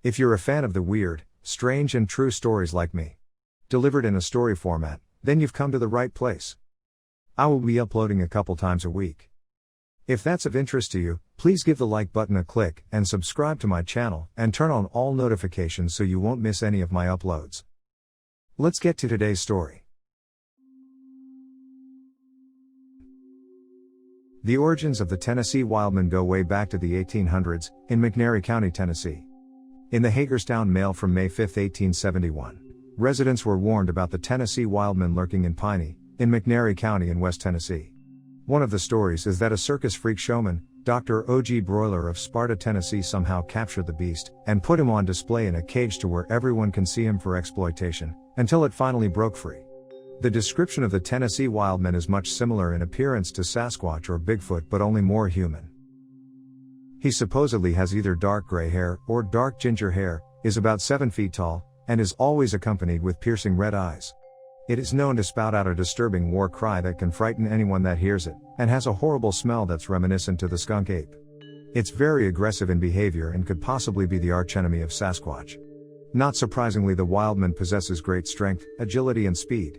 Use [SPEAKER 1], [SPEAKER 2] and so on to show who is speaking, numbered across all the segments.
[SPEAKER 1] If you're a fan of the weird, strange and true stories like me, delivered in a story format, then you've come to the right place. I will be uploading a couple times a week. If that's of interest to you, please give the like button a click and subscribe to my channel and turn on all notifications so you won't miss any of my uploads. Let's get to today's story. The origins of the Tennessee Wildman go way back to the 1800s, in McNairy County, Tennessee. In the Hagerstown Mail from May 5, 1871, residents were warned about the Tennessee Wildman lurking in Piney, in McNairy County in West Tennessee. One of the stories is that a circus freak showman, Dr. O.G. Broiler of Sparta, Tennessee somehow captured the beast and put him on display in a cage to where everyone can see him for exploitation, until it finally broke free. The description of the Tennessee Wildman is much similar in appearance to Sasquatch or Bigfoot, but only more human. He supposedly has either dark gray hair or dark ginger hair, is about 7 feet tall, and is always accompanied with piercing red eyes. It is known to spout out a disturbing war cry that can frighten anyone that hears it, and has a horrible smell that's reminiscent to the skunk ape. It's very aggressive in behavior and could possibly be the archenemy of Sasquatch. Not surprisingly, the Wildman possesses great strength, agility and speed.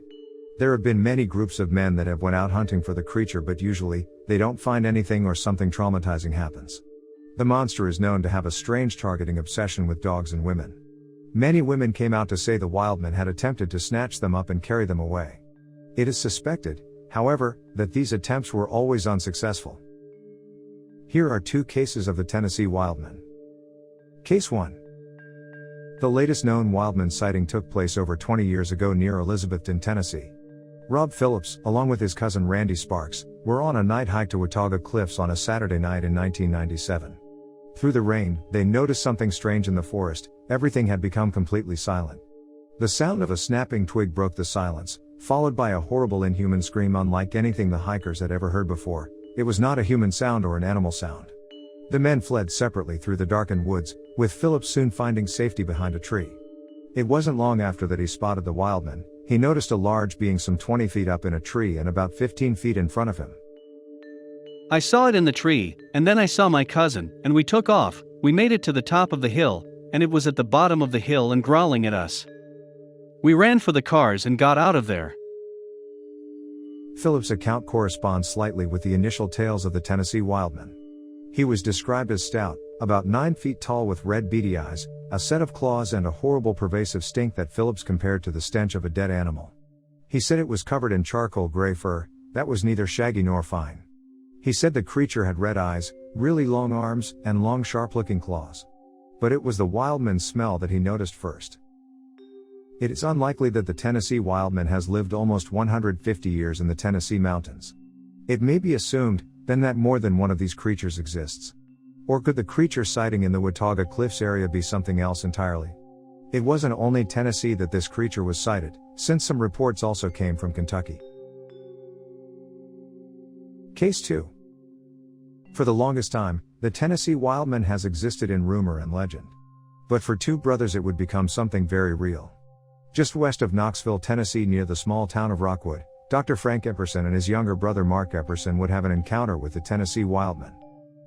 [SPEAKER 1] There have been many groups of men that have went out hunting for the creature, but usually, they don't find anything or something traumatizing happens. The monster is known to have a strange targeting obsession with dogs and women. Many women came out to say the Wildman had attempted to snatch them up and carry them away. It is suspected, however, that these attempts were always unsuccessful. Here are 2 cases of the Tennessee Wildman. Case 1. The latest known Wildman sighting took place over 20 years ago near Elizabethton, Tennessee. Rob Phillips, along with his cousin Randy Sparks, were on a night hike to Watauga Cliffs on a Saturday night in 1997. Through the rain, they noticed something strange in the forest. Everything had become completely silent. The sound of a snapping twig broke the silence, followed by a horrible inhuman scream unlike anything the hikers had ever heard before. It was not a human sound or an animal sound. The men fled separately through the darkened woods, with Phillips soon finding safety behind a tree. It wasn't long after that he spotted the Wildman. He noticed a large being some 20 feet up in a tree and about 15 feet in front of him.
[SPEAKER 2] I saw it in the tree, and then I saw my cousin, and we took off. We made it to the top of the hill, and it was at the bottom of the hill and growling at us. We ran for the cars and got out of there.
[SPEAKER 1] Phillips' account corresponds slightly with the initial tales of the Tennessee Wildman. He was described as stout, about 9 feet tall with red beady eyes, a set of claws and a horrible pervasive stink that Phillips compared to the stench of a dead animal. He said it was covered in charcoal gray fur, that was neither shaggy nor fine. He said the creature had red eyes, really long arms, and long sharp-looking claws. But it was the Wildman's smell that he noticed first. It is unlikely that the Tennessee Wildman has lived almost 150 years in the Tennessee mountains. It may be assumed, then, that more than one of these creatures exists. Or could the creature sighting in the Watauga Cliffs area be something else entirely? It wasn't only Tennessee that this creature was sighted, since some reports also came from Kentucky. Case 2. For the longest time, the Tennessee Wildman has existed in rumor and legend. But for 2 brothers it would become something very real. Just west of Knoxville, Tennessee, near the small town of Rockwood, Dr. Frank Epperson and his younger brother Mark Epperson would have an encounter with the Tennessee Wildman.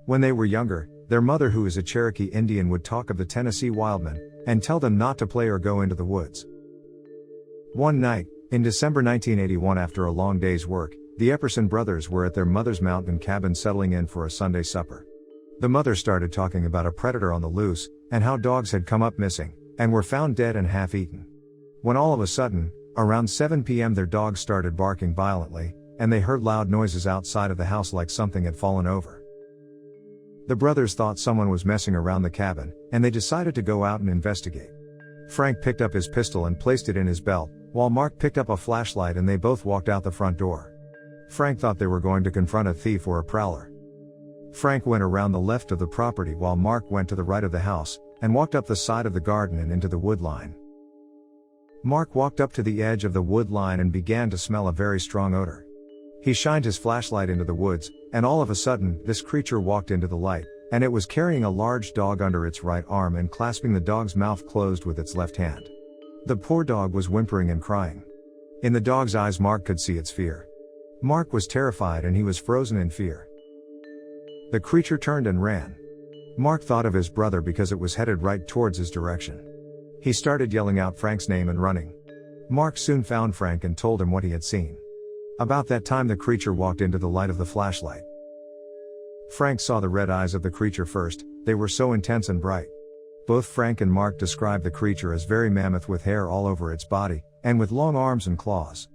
[SPEAKER 1] When they were younger, their mother, who is a Cherokee Indian, would talk of the Tennessee Wildman, and tell them not to play or go into the woods. One night, in December 1981, after a long day's work, the Epperson brothers were at their mother's mountain cabin settling in for a Sunday supper. The mother started talking about a predator on the loose, and how dogs had come up missing, and were found dead and half-eaten. When all of a sudden, around 7 p.m. their dogs started barking violently, and they heard loud noises outside of the house like something had fallen over. The brothers thought someone was messing around the cabin, and they decided to go out and investigate. Frank picked up his pistol and placed it in his belt, while Mark picked up a flashlight, and they both walked out the front door. Frank thought they were going to confront a thief or a prowler. Frank went around the left of the property while Mark went to the right of the house, and walked up the side of the garden and into the wood line. Mark walked up to the edge of the wood line and began to smell a very strong odor. He shined his flashlight into the woods, and all of a sudden, this creature walked into the light, and it was carrying a large dog under its right arm and clasping the dog's mouth closed with its left hand. The poor dog was whimpering and crying. In the dog's eyes Mark could see its fear. Mark was terrified and he was frozen in fear. The creature turned and ran. Mark thought of his brother because it was headed right towards his direction. He started yelling out Frank's name and running. Mark soon found Frank and told him what he had seen. About that time the creature walked into the light of the flashlight. Frank saw the red eyes of the creature first, they were so intense and bright. Both Frank and Mark described the creature as very mammoth with hair all over its body, and with long arms and claws.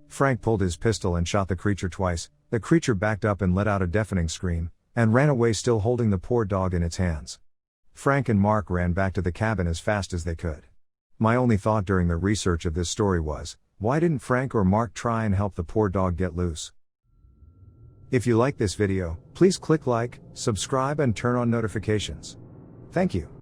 [SPEAKER 1] Frank pulled his pistol and shot the creature twice. The creature backed up and let out a deafening scream, and ran away still holding the poor dog in its hands. Frank and Mark ran back to the cabin as fast as they could. My only thought during the research of this story was, why didn't Frank or Mark try and help the poor dog get loose? If you like this video, please click like, subscribe and turn on notifications. Thank you.